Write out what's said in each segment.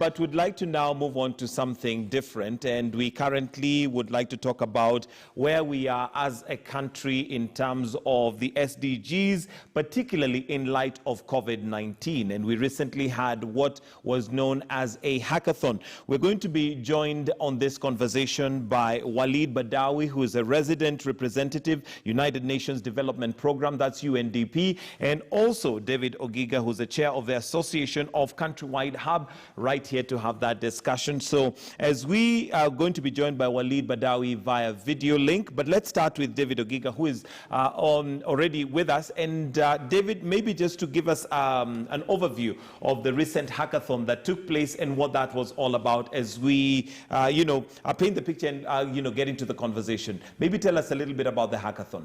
But would like to now move on to something different, and we currently would like to talk about where we are as a country in terms of the SDGs, particularly in light of COVID-19. And we recently had what was known as a hackathon. We're going to be joined on this conversation by Walid Badawi, who is a resident representative, United Nations Development Program, that's UNDP, and also David Ogiga, who's the chair of the Association of Countrywide Hub, right here to have that discussion. So as we are going to be joined by Walid Badawi via video link, but let's start with David Ogiga, who is already with us. And David, maybe just to give us an overview of the recent hackathon that took place and what that was all about as we, paint the picture and, get into the conversation. Maybe tell us a little bit about the hackathon.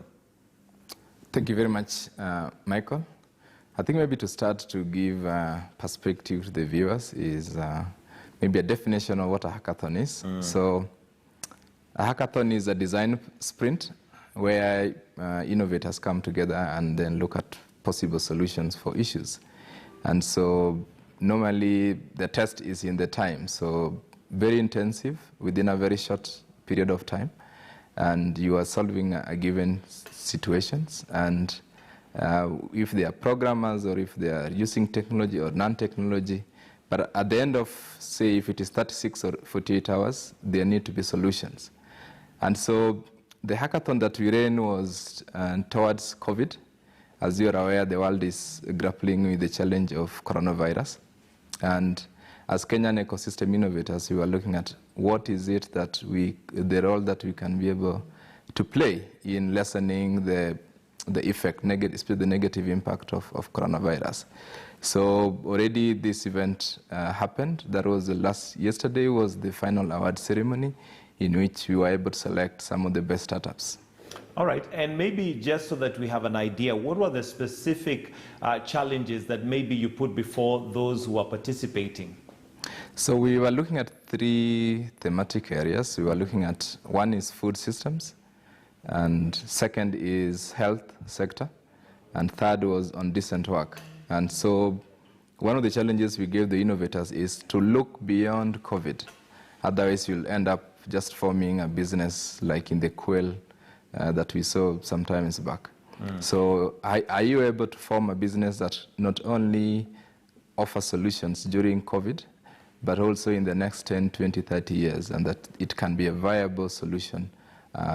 Thank you very much, Michael. I think maybe to start to give perspective to the viewers is maybe a definition of what a hackathon is. So a hackathon is a design sprint where innovators come together and then look at possible solutions for issues. And so normally the test is in the time, so very intensive within a very short period of time. And you are solving a given situations, and if they are programmers or if they are using technology or non-technology. But at the end of, say, if it is 36 or 48 hours, there need to be solutions. And so the hackathon that we ran was towards COVID. As you are aware, the world is grappling with the challenge of coronavirus. And as Kenyan ecosystem innovators, we were looking at what is it that the role that we can be able to play in lessening the effect, especially the negative impact of coronavirus. So already this event happened. That was yesterday was the final award ceremony in which we were able to select some of the best startups. All right, and maybe just so that we have an idea, what were the specific challenges that maybe you put before those who are participating? So we were looking at 3 thematic areas. We were looking at, one is food systems, and second is health sector, and third was on decent work. And so one of the challenges we gave the innovators is to look beyond COVID. Otherwise you'll end up just forming a business like in the quail that we saw sometimes back. So are you able to form a business that not only offers solutions during COVID, but also in the next 10, 20, 30 years, and that it can be a viable solution,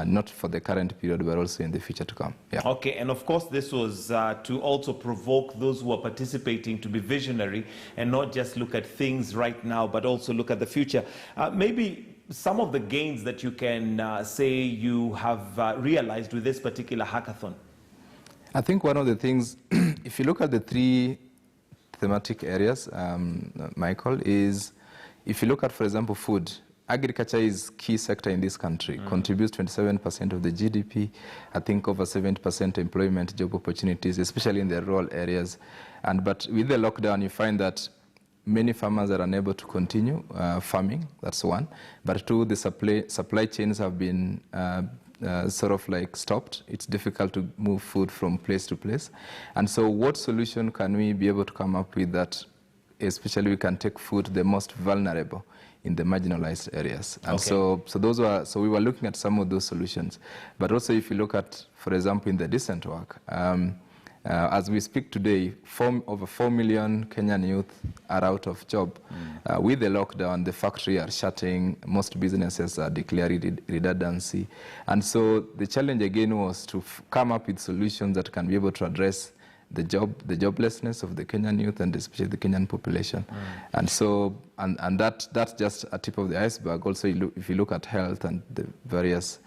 not for the current period, but also in the future to come. Yeah. Okay, and of course this was to also provoke those who are participating to be visionary and not just look at things right now, but also look at the future. Maybe some of the gains that you can say you have realized with this particular hackathon. I think one of the things, if you look at the 3 thematic areas, Michael, is if you look at, for example, food, agriculture is key sector in this country, contributes 27% of the GDP, I think over 70% employment, job opportunities, especially in the rural areas. But with the lockdown, you find that many farmers are unable to continue farming, that's one. But 2, the supply chains have been sort of like stopped. It's difficult to move food from place to place. And so what solution can we be able to come up with that especially we can take food to the most vulnerable in the marginalized areas? And so we were looking at some of those solutions. But also if you look at, for example, in the decent work, as we speak today, over 4 million Kenyan youth are out of job. With the lockdown, the factory are shutting, most businesses are declaring redundancy. And so the challenge again was to come up with solutions that can be able to address the joblessness of the Kenyan youth and especially the Kenyan population. And so, and that's just a tip of the iceberg. Also, if you look at health and the various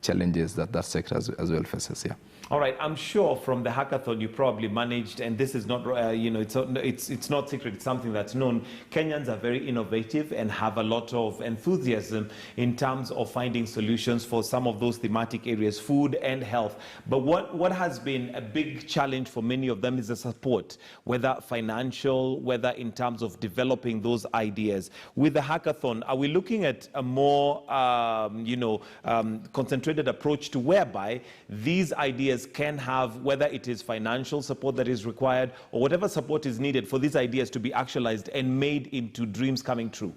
challenges that sector as well faces, yeah. All right, I'm sure from the hackathon you probably managed, and this is not, it's not secret, it's something that's known. Kenyans are very innovative and have a lot of enthusiasm in terms of finding solutions for some of those thematic areas, food and health. But what has been a big challenge for many of them is the support, whether financial, whether in terms of developing those ideas. With the hackathon, are we looking at a more, concentrated considered approach to whereby these ideas can have, whether it is financial support that is required or whatever support is needed for these ideas to be actualized and made into dreams coming true?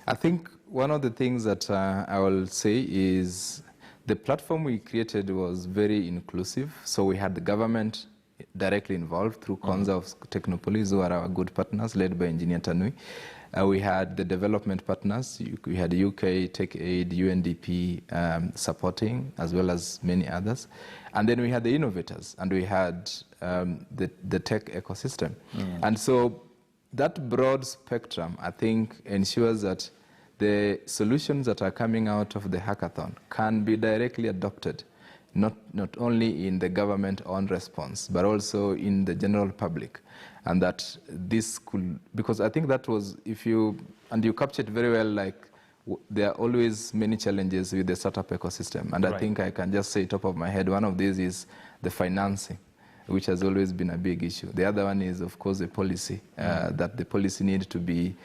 I think one of the things that I will say is the platform we created was very inclusive. So we had the government directly involved through Konza of Technopolis, who are our good partners, led by Engineer Tanui. We had the development partners. We had UK, Tech Aid, UNDP supporting, as well as many others. And then we had the innovators, and we had the tech ecosystem. And so that broad spectrum, I think, ensures that the solutions that are coming out of the hackathon can be directly adopted, not only in the government-owned response, but also in the general public. And that this could, because I think that was, you captured very well, like, there are always many challenges with the startup ecosystem. And I think I can just say top of my head, one of these is the financing, which has always been a big issue. The other one is, of course, the policy, that the policy needs to be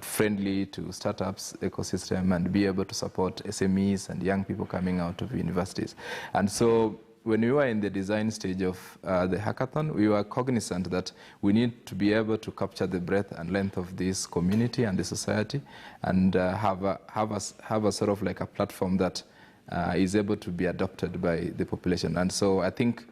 friendly to startups ecosystem and be able to support SMEs and young people coming out of universities. And so when we were in the design stage of the hackathon, we were cognizant that we need to be able to capture the breadth and length of this community and the society, and have a sort of like a platform that is able to be adopted by the population. And so I think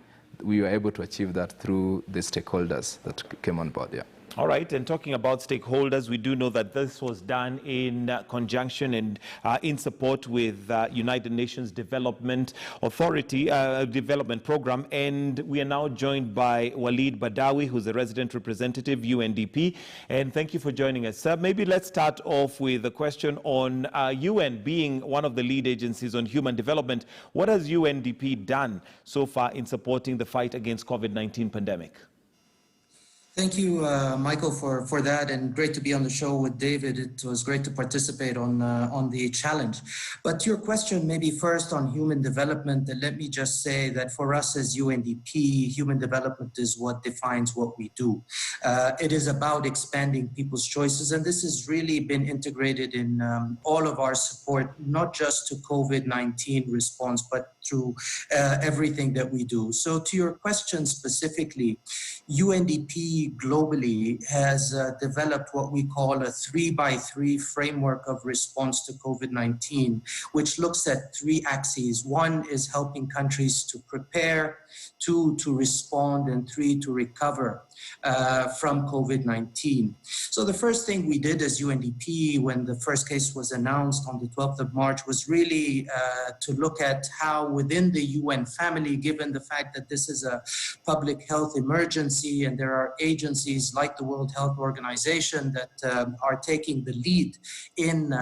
we were able to achieve that through the stakeholders that came on board. Yeah. All right, and talking about stakeholders, we do know that this was done in conjunction and in support with United Nations Development Authority Development Program, and we are now joined by Walid Badawi, who's a resident representative, UNDP, and thank you for joining us. Sir, maybe let's start off with a question on UN being one of the lead agencies on human development. What has UNDP done so far in supporting the fight against COVID-19 pandemic? Thank you, Michael, for that, and great to be on the show with David. It was great to participate on the challenge. But to your question, maybe first on human development, and let me just say that for us as UNDP, human development is what defines what we do. It is about expanding people's choices, and this has really been integrated in all of our support, not just to COVID-19 response, but through everything that we do. So to your question specifically, UNDP globally has developed what we call a 3x3 framework of response to COVID-19, which looks at 3 axes. 1 is helping countries to prepare, 2 to respond, and 3 to recover from COVID-19. So the first thing we did as UNDP when the first case was announced on the 12th of March was really to look at how within the UN family, given the fact that this is a public health emergency and there are agencies like the World Health Organization that are taking the lead in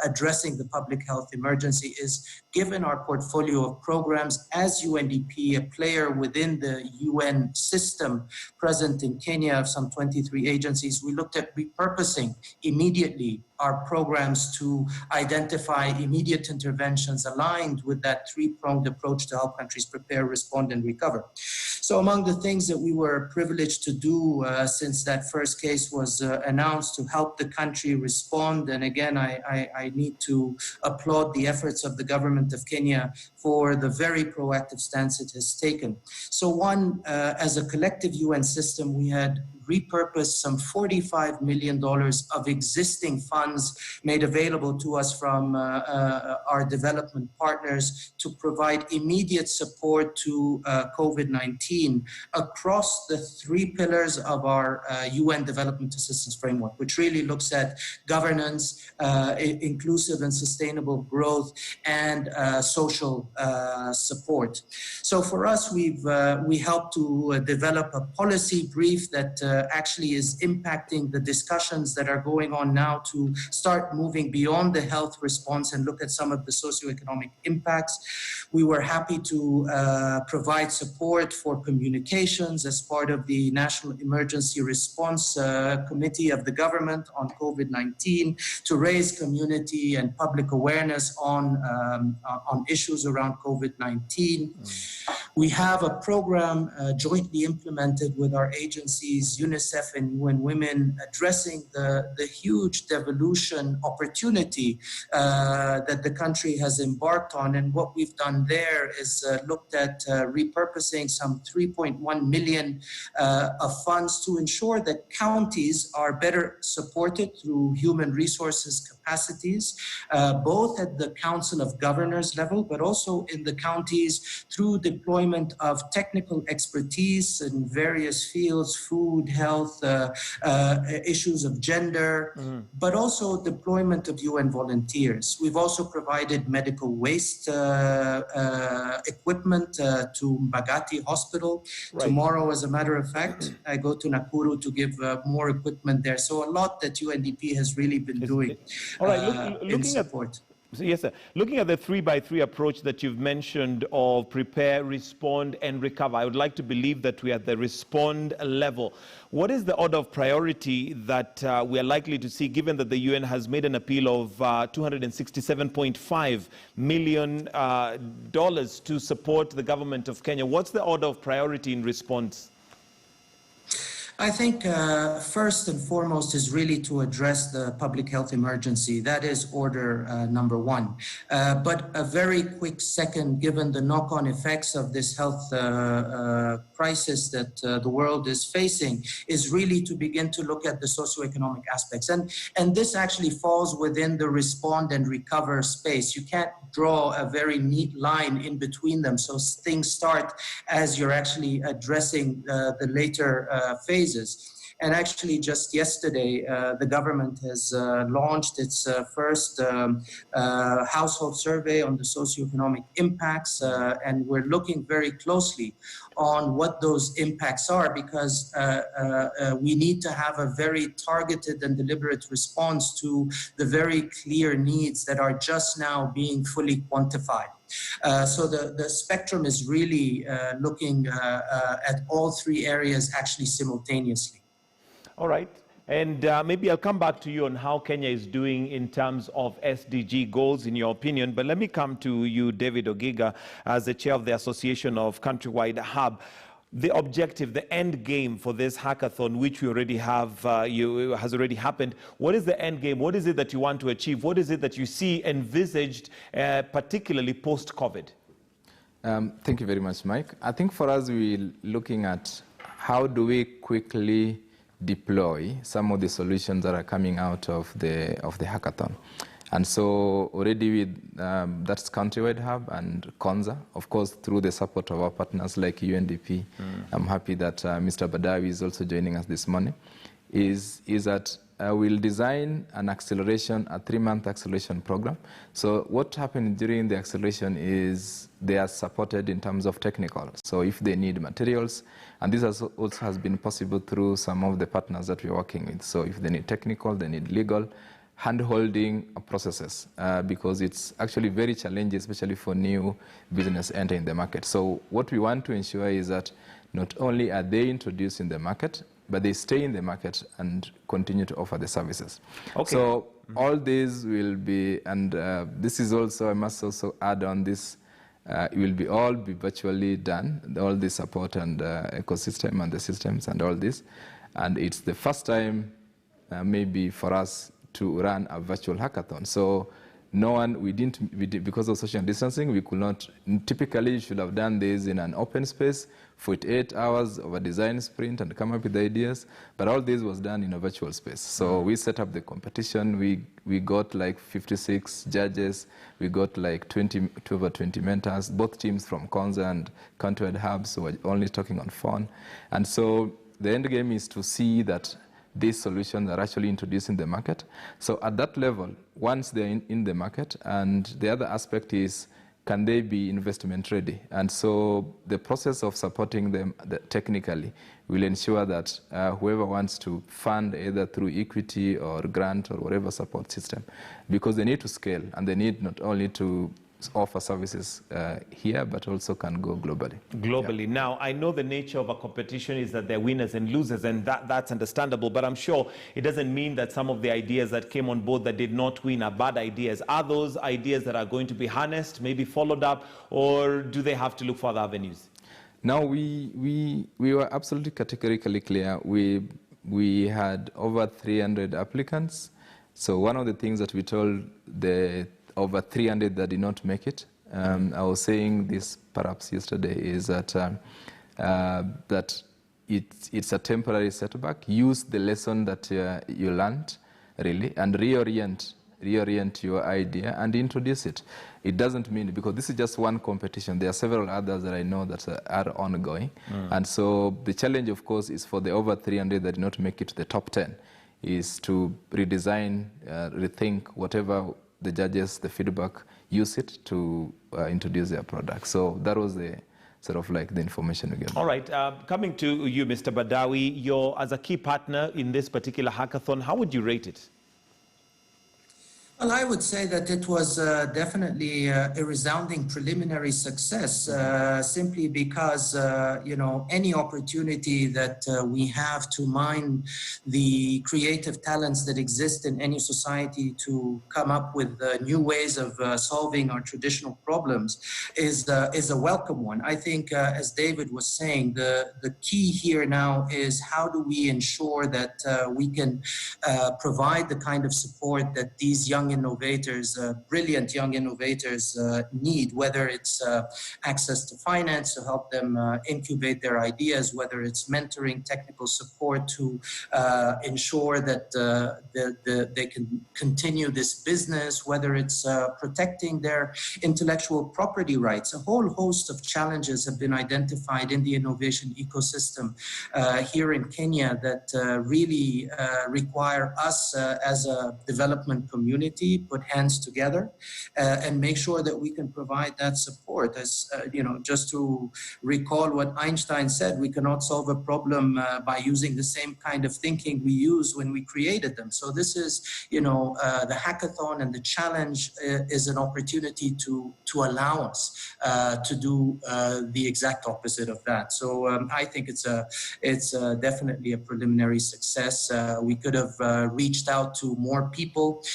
addressing the public health emergency, is given our portfolio of programs as UNDP, a player within the UN system present in Kenya of some 23 agencies, we looked at repurposing immediately our programs to identify immediate interventions aligned with that 3-pronged approach to help countries prepare, respond, and recover. So among the things that we were privileged to do since that first case was announced to help the country respond, and again, I need to applaud the efforts of the government of Kenya for the very proactive stance it has taken. So one, as a collective UN system, we had repurposed some $45 million of existing funds made available to us from our development partners to provide immediate support to COVID-19 across the 3 pillars of our UN Development Assistance Framework, which really looks at governance, inclusive and sustainable growth, and social support. So for us, we helped to develop a policy brief that actually is impacting the discussions that are going on now to start moving beyond the health response and look at some of the socioeconomic impacts. We were happy to provide support for communications as part of the National Emergency Response Committee of the government on COVID-19 to raise community and public awareness on issues around COVID-19. We have a program jointly implemented with our agencies, UNICEF and UN Women, addressing the huge devolution opportunity that the country has embarked on. And what we've done there is looked at repurposing some 3.1 million of funds to ensure that counties are better supported through human resources capacities, both at the Council of Governors level, but also in the counties through deployment of technical expertise in various fields, food, health, issues of gender, but also deployment of UN volunteers. We've also provided medical waste equipment to Mbagati Hospital. Right. Tomorrow, as a matter of fact, I go to Nakuru to give more equipment there. So a lot that UNDP has really been doing All right, in support. Yes, sir. Looking at the 3x3 approach that you've mentioned of prepare, respond, and recover, I would like to believe that we are at the respond level. What is the order of priority that we are likely to see, given that the UN has made an appeal of $267.5 million to support the government of Kenya? What's the order of priority in response? I think first and foremost is really to address the public health emergency. That is order number one. But a very quick second, given the knock-on effects of this health crisis that the world is facing, is really to begin to look at the socioeconomic aspects. And this actually falls within the respond and recover space. You can't draw a very neat line in between them. So things start as you're actually addressing the later phases. And actually, just yesterday, the government has launched its first household survey on the socioeconomic impacts, and we're looking very closely on what those impacts are, because we need to have a very targeted and deliberate response to the very clear needs that are just now being fully quantified. So the spectrum is really looking at all three areas actually simultaneously. All right. And maybe I'll come back to you on how Kenya is doing in terms of SDG goals, in your opinion. But let me come to you, David Ogiga, as the chair of the Association of Countrywide Hub. The objective, the end game for this hackathon, which we already have, has already happened. What is the end game? What is it that you want to achieve? What is it that you see envisaged, particularly post-COVID? Thank you very much, Mike. I think for us, we're looking at how do we quickly deploy some of the solutions that are coming out of the hackathon. And so already with that's Countrywide Hub and Konza, of course, through the support of our partners like UNDP. I'm happy that Mr. Badawi is also joining us this morning, is that we'll design an acceleration, a 3-month acceleration program. So what happened during the acceleration is they are supported in terms of technical. So if they need materials, and this also has been possible through some of the partners that we're working with. So if they need technical, they need legal, hand-holding processes, because it's actually very challenging, especially for new business entering the market. So what we want to ensure is that not only are they introduced in the market, but they stay in the market and continue to offer the services. Okay. So all these will be, and this is also, I must also add on this, it will be all be virtually done, all the support and ecosystem and the systems and all this. And it's the first time maybe for us to run a virtual hackathon. So no one, because of social distancing, we could not, typically should have done this in an open space, 48 hours of a design sprint and come up with ideas, but all this was done in a virtual space. So we set up the competition, we got like 56 judges, we got like over 20 mentors, both teams from Konza and Countrywide Hub, so we're only talking on phone. And so the end game is to see that these solutions are actually introduced in the market. So at that level, once they're in the market, and the other aspect is, can they be investment ready? And so the process of supporting them technically will ensure that whoever wants to fund either through equity or grant or whatever support system, because they need to scale and they need not only to offer services here, but also can go globally. Globally. Yeah. Now, I know the nature of a competition is that there are winners and losers, and that's understandable, but I'm sure it doesn't mean that some of the ideas that came on board that did not win are bad ideas. Are those ideas that are going to be harnessed, maybe followed up, or do they have to look for other avenues? Now, we were absolutely categorically clear. We had over 300 applicants. So one of the things that we told the over 300 that did not make it, I was saying this perhaps yesterday, is that that it's a temporary setback. Use the lesson that you learned, really, and reorient your idea and introduce it. It doesn't mean, because this is just one competition, there are several others that I know that are ongoing. And so the challenge, of course, is for the over 300 that did not make it to the top 10, is to redesign, rethink whatever the judges, the feedback, use it to introduce their product. So that was the sort of like the information again. All right, coming to you, Mr. Badawi, you're as a key partner in this particular hackathon, how would you rate it? Well, I would say that it was definitely a resounding preliminary success, simply because, any opportunity that we have to mine the creative talents that exist in any society to come up with new ways of solving our traditional problems is a welcome one. I think, as David was saying, the key here now is how do we ensure that we can provide the kind of support that these young innovators, brilliant young innovators need, whether it's access to finance to help them incubate their ideas, whether it's mentoring, technical support to ensure that they can continue this business, whether it's protecting their intellectual property rights. A whole host of challenges have been identified in the innovation ecosystem here in Kenya that really require us as a development community put hands together and make sure that we can provide that support. As just to recall what Einstein said, we cannot solve a problem by using the same kind of thinking we used when we created them. So this is, the hackathon, and the challenge is an opportunity to allow us to do the exact opposite of that. So I think it's definitely a preliminary success. We could have reached out to more people.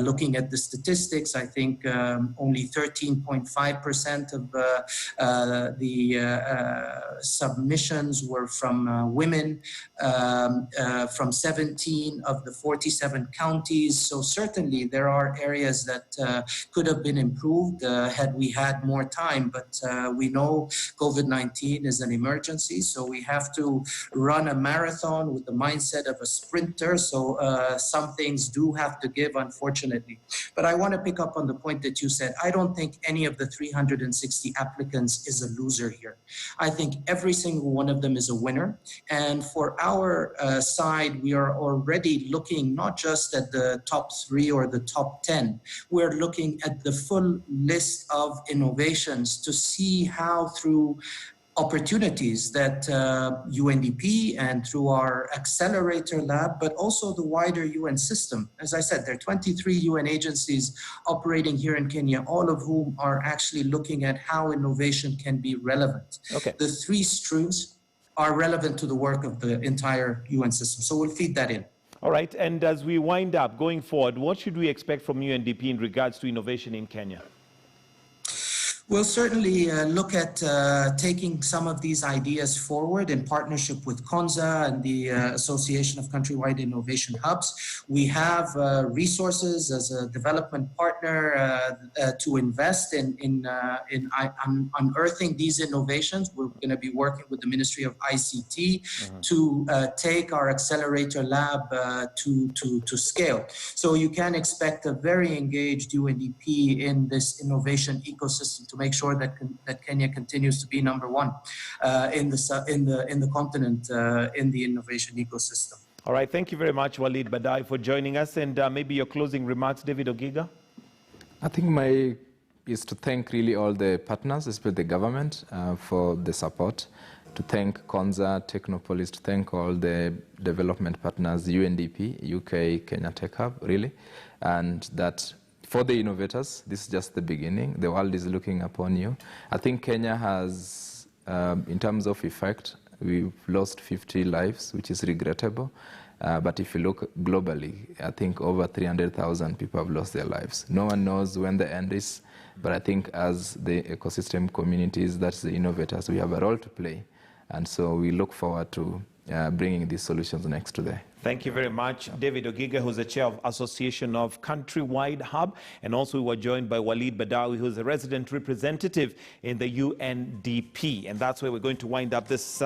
Looking at the statistics, I think only 13.5% of the submissions were from women, from 17 of the 47 counties. So certainly there are areas that could have been improved had we had more time, but we know COVID-19 is an emergency, so we have to run a marathon with the mindset of a sprinter. So some things do have to give, unfortunately. But I want to pick up on the point that you said. I don't think any of the 360 applicants is a loser here. I think every single one of them is a winner. And for our side, we are already looking not just at the top 3 or the top 10. We're looking at the full list of innovations to see how, through opportunities that UNDP and through our accelerator lab, but also the wider UN system. As I said, there are 23 UN agencies operating here in Kenya, all of whom are actually looking at how innovation can be relevant. Okay. The 3 streams are relevant to the work of the entire UN system. So we'll feed that in. All right, and as we wind up, going forward, what should we expect from UNDP in regards to innovation in Kenya? We'll certainly look at taking some of these ideas forward in partnership with KONZA and the Association of Countrywide Innovation Hubs. We have resources as a development partner to invest in unearthing these innovations. We're going to be working with the Ministry of ICT to take our accelerator lab to scale. So you can expect a very engaged UNDP in this innovation ecosystem to make sure that Kenya continues to be number 1 in the continent in the innovation ecosystem. All right, thank you very much, Walid Badai, for joining us, and maybe your closing remarks, David Ogiga. I think is to thank really all the partners, especially the government, for the support. To thank KONZA, Technopolis, to thank all the development partners, UNDP, UK, Kenya Tech Hub, really, and that. For the innovators, this is just the beginning. The world is looking upon you. I think Kenya has, in terms of effect, we've lost 50 lives, which is regrettable. But if you look globally, I think over 300,000 people have lost their lives. No one knows when the end is, but I think as the ecosystem communities, that's the innovators, we have a role to play. And so we look forward to bringing these solutions next to there. Thank you very much, David Ogiga, who's the chair of Association of Countrywide Hub, and also we were joined by Walid Badawi, who's a resident representative in the UNDP. And that's where we're going to wind up this